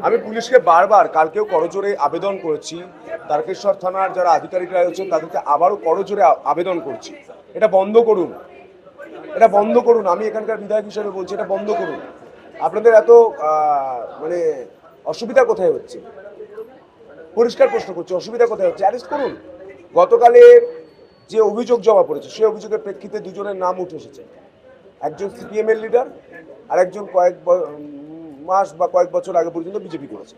আমি পুলিশকে বারবার কালকেও করজোরে আবেদন করেছি, তারকেশ্বর থানার যারা আধিকারিকরা রয়েছেন তাদেরকে আবারও করজোরে আবেদন করছি, এটা বন্ধ করুন, এটা বন্ধ করুন। আমি এখানকার বিধায়ক হিসেবে বলছি, এটা বন্ধ করুন। আপনাদের এত মানে অসুবিধা কোথায় হচ্ছে? পরিষ্কার প্রশ্ন করছি, অসুবিধা কোথায় হচ্ছে? অ্যারেস্ট করুন। গতকালের যে অভিযোগ জমা পড়েছে সেই অভিযোগের প্রেক্ষিতে দুজনের নাম উঠে এসেছে, একজন সিপিএম এর লিডার আর একজন কয়েক মাস বা কয়েক বছর আগে পর্যন্ত বিজেপি করেছে।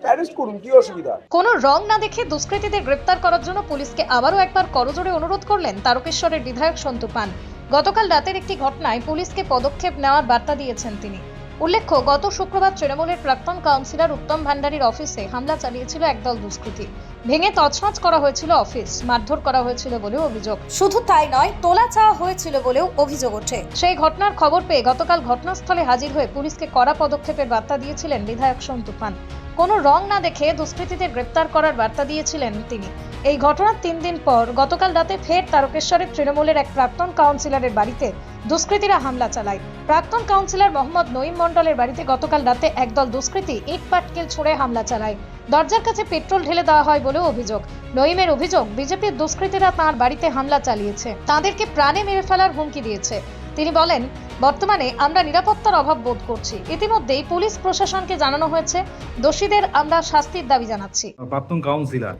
অ্যারেস্ট করুন, কি অসুবিধা? কোনো রং না দেখে দুষ্কৃতীদের গ্রেপ্তার করার জন্য পুলিশকে আবারও একবার করজোড়ে অনুরোধ করলেন তারকেশ্বরের বিধায়ক সন্তু পান। গতকাল রাতের একটি ঘটনায় পুলিশকে পদক্ষেপ নেওয়ার বার্তা দিয়েছেন তিনি। উল্লেখ্য, গত শুক্রবার তৃণমূলের প্রাক্তন কাউন্সিলর উত্তম ভান্ডারীর অফিসে হামলা চালিয়েছিল একদল দুষ্কৃতী। ভেঙে তছনছ করা হয়েছিল অফিস, মারধর করা হয়েছিল বলেও অভিযোগ। শুধু তাই নয়, তোলা চাওয়া হয়েছিল বলেও অভিযোগ ওঠে। সেই ঘটনার খবর পেয়ে গতকাল ঘটনাস্থলে হাজির হয়ে পুলিশকে কড়া পদক্ষেপের বার্তা দিয়েছিলেন বিধায়ক সন্তু পান। কোনো রং না দেখে দুষ্কৃতীদের গ্রেপ্তার করার বার্তা দিয়েছিলেন তিনি। এই ঘটনার 3 দিন পর গতকাল রাতে ফের তারকেশ্বরের তৃণমূলের এক প্রাক্তন কাউন্সিলরের বাড়িতে দুষ্কৃতীরা হামলা চালায়। প্রাক্তন কাউন্সিলর মোহাম্মদ নঈম মণ্ডলের বাড়িতে গতকাল রাতে একদল দুষ্কৃতী ইট পাটকেল ছুঁড়ে হামলা চালায়। দরজার কাছে পেট্রোল ঢেলে দেওয়া হয় বলেও অভিযোগ। নঈমের অভিযোগ, বিজেপির দুষ্কৃতীরা তাঁর বাড়িতে হামলা চালিয়েছে, তাদেরকে প্রাণে মেরে ফেলার হুমকি দিয়েছে। তিনি বলেন, বর্তমানে আমরা নিরাপত্তার অভাব বোধ করছি। ইতিমধ্যেই পুলিশ প্রশাসনকে জানানো হয়েছে, দোষীদের আমরা শাস্তির দাবি জানাচ্ছি। প্রাক্তন কাউন্সিলর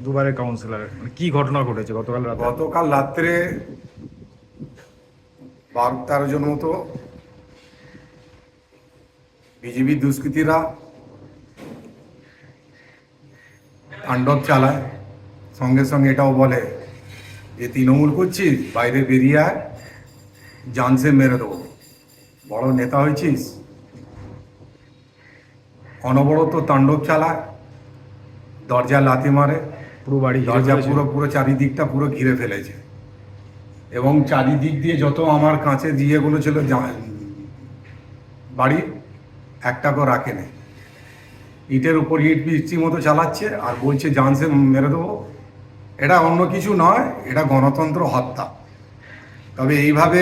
দুবারের কাউন্সিলর, কি ঘটনা ঘটেছে গতকাল রাতে? গতকাল রাত্রে 12-13 জন মতো বিজেপি দুষ্কৃতীরা তাণ্ডব চালায়। সঙ্গে সঙ্গে এটাও বলে যে তৃণমূল করছিস, বাইরে বেরিয়ে আয়, জানসে মেরে দেবো, বড় নেতা হয়েছিস। অনবরত তাণ্ডব চালায়, দরজা লাথি মারে, পুরো বাড়ি দরজা পুরো চারিদিকটা পুরো ঘিরে ফেলেছে। এবং চারিদিক দিয়ে যত আমার কাছে দিয়েগুলো ছিল বাড়ি, একটাকেও রাখেনি। ইটের উপর ইট বৃষ্টির মতো চালাচ্ছে আর বলছে জানসে মেরে দেবো। এটা অন্য কিছু নয়, এটা গণতন্ত্র হত্যা। তবে এইভাবে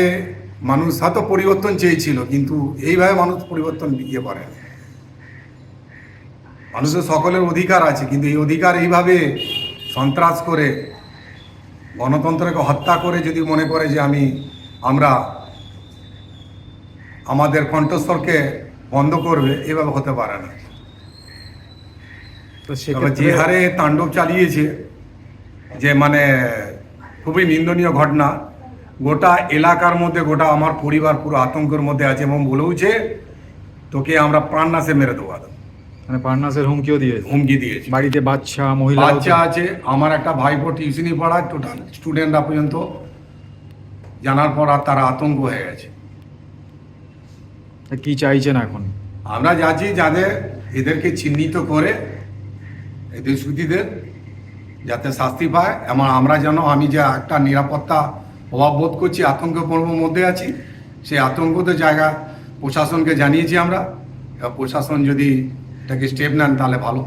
মানুষ হয়তো পরিবর্তন চেয়েছিল, কিন্তু এইভাবে মানুষ পরিবর্তন ইয়ে করে না। মানুষের সকলের অধিকার আছে, কিন্তু এই অধিকার এইভাবে সন্ত্রাস করে গণতন্ত্রকে হত্যা করে যদি মনে করে যে আমরা আমাদের কণ্ঠস্বরকে বন্ধ করবে, এভাবে হতে পারে না। তো যে হারে তাণ্ডব চালিয়েছে, যে খুবই নিন্দনীয় ঘটনা। গোটা এলাকার মধ্যে, গোটা আমার পরিবার পুরো আতঙ্কের মধ্যে আছে এবং বলেওছে তোকে আমরা প্রাণনাশে মেরে দেবো। প্রাণনাশের হুমকি দিয়েছে। বাড়িতে বাচ্চা আছে। আমার একটা ভাইপো টিউশনি পড়ায়, টোটাল স্টুডেন্টরা পর্যন্ত জানার পর আর তারা আতঙ্ক হয়ে গেছে। কি চাইছেন এখন? আমরা যাচ্ছি যাদের এদেরকে চিহ্নিত করে এই দুষ্কৃতীদের যাতে শাস্তি পায়, এবং আমরা যেন আমি যে একটা নিরাপত্তা অভাব বোধ করছি, আতঙ্কপূর্ণ মধ্যে আছি, সেই আতঙ্কিত জায়গা প্রশাসনকে জানিয়েছি আমরা। প্রশাসন যদি এটাকে স্টেপ নেন তাহলে ভালো।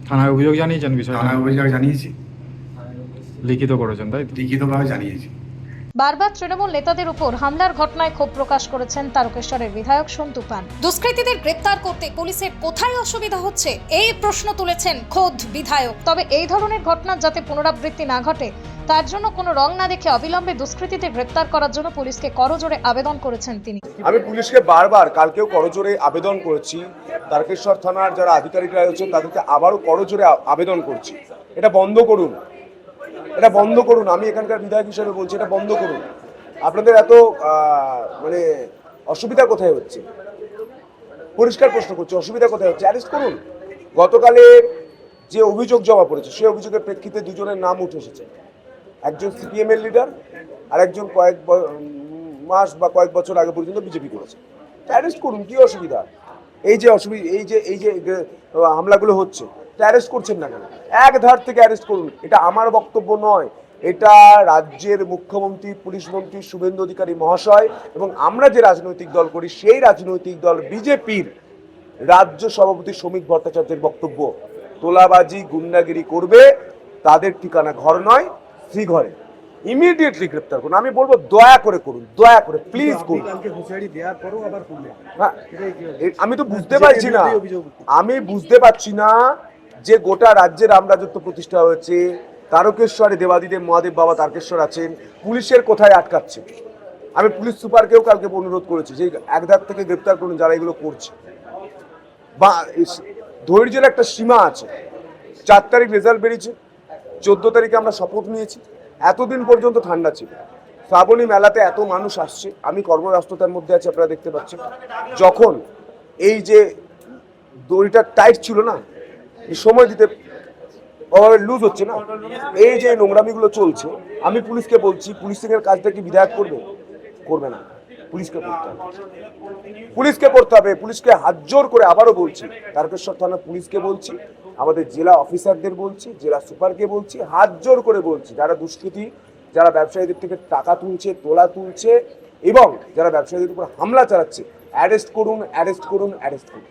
থানায় অভিযোগ জানিয়েছেন? থানায় অভিযোগ জানিয়েছি, লিখিত করেছেন তাই তো? লিখিতভাবে জানিয়েছি। বারবার তৃণমূল নেতাদের উপর হামলার ঘটনায় ক্ষোভ প্রকাশ করেছেন তারকেশ্বরের বিধায়ক সন্তু পান। দুষ্কৃতীদের গ্রেপ্তার করতে পুলিশের কোথায় অসুবিধা হচ্ছে, এই প্রশ্ন তুলেছেন খোদ বিধায়ক। তবে এই ধরনের ঘটনার যাতে পুনরাবৃত্তি না ঘটে, তার জন্য কোনো রং না দেখে অবিলম্বে দুষ্কৃতীদের গ্রেপ্তার করার জন্য পুলিশকে করজোড়ে আবেদন করেছেন তিনি। আমি পুলিশকে বারবার কালকেও করজোরে আবেদন করেছি, তারকেশ্বর থানার যারা আধিকারিকরা রয়েছেন তাদেরকে আবারও করজোরে আবেদন করছি, এটা বন্ধ করুন, এটা বন্ধ করুন। আমি এখানকার বিধায়ক হিসেবে বলছি, এটা বন্ধ করুন। আপনাদের এত অসুবিধা কোথায় হচ্ছে? পরিষ্কার প্রশ্ন করছি, অসুবিধা কোথায় হচ্ছে? অ্যারেস্ট করুন। গতকালের যে অভিযোগ জমা পড়েছে সেই অভিযোগের প্রেক্ষিতে দুজনের নাম উঠে এসেছে, একজন সিপিএম এর লিডার আর একজন কয়েক মাস বা কয়েক বছর আগে পর্যন্ত বিজেপি করেছে। অ্যারেস্ট করুন, কি অসুবিধা? এই যে হামলাগুলো হচ্ছে, অ্যারেস্ট করছেন না কেন? এক ধার থেকে অ্যারেস্ট করুন। এটা আমার বক্তব্য নয়, এটা রাজ্যের মুখ্যমন্ত্রী, পুলিশ মন্ত্রী শুভেন্দু অধিকারী মহাশয় এবং আমরা যে রাজনৈতিক দল করি সেই রাজনৈতিক দল বিজেপির রাজ্য সভাপতি শ্রমিক ভট্টাচার্যের বক্তব্য। তোলাবাজি, গুন্ডাগিরি করবে তাদের ঠিকানা ঘর নয়, শ্রীঘরে। ইমিডিয়েটলি গ্রেপ্তার করুন। আমি বলবো দয়া করে করুন, দয়া করে প্লিজ করুন। হ্যাঁ, আমি তো বুঝতে পারছি না, আমি বুঝতে পারছি না যে গোটা রাজ্যে রামরাজত্ব প্রতিষ্ঠা হয়েছে, তারকেশ্বরে দেবাদিদেব মহাদেব বাবা তারকেশ্বর আছেন, পুলিশের কোথায় আটকাচ্ছে? আমি পুলিশ সুপারকেও কালকে অনুরোধ করেছি যে একধার থেকে গ্রেপ্তার করুন যারা এগুলো করছে। বা ধৈর্যের একটা সীমা আছে। 4 তারিখ রেজাল্ট বেরিয়েছে, 14 তারিখে আমরা শপথ নিয়েছি, এতদিন পর্যন্ত ঠান্ডা ছিল। শ্রাবণী মেলাতে এত মানুষ আসছে, আমি কর্মব্যস্ততার মধ্যে আছি, আপনারা দেখতে পাচ্ছেন। যখন এই যে দড়িটা টাইট ছিল না, এই সময় দিতে ওভাবে লুজ হচ্ছে না, এই যে নোংরামিগুলো চলছে, আমি পুলিশকে বলছি, পুলিশের কাজটা কি বিধায়ক করবে? করবে না, পুলিশকে করতে হবে, পুলিশকে করতে হবে। পুলিশকে হাত জোর করে আবারও বলছি, তারকেশ্বর থানা পুলিশকে বলছি, আমাদের জেলা অফিসারদের বলছি, জেলা সুপারকে বলছি, হাত জোর করে বলছি, যারা দুষ্কৃতী, যারা ব্যবসায়ীদের থেকে টাকা তুলছে, তোলা তুলছে এবং যারা ব্যবসায়ীদের উপর হামলা চালাচ্ছে, অ্যারেস্ট করুন, অ্যারেস্ট করুন, অ্যারেস্ট করুন।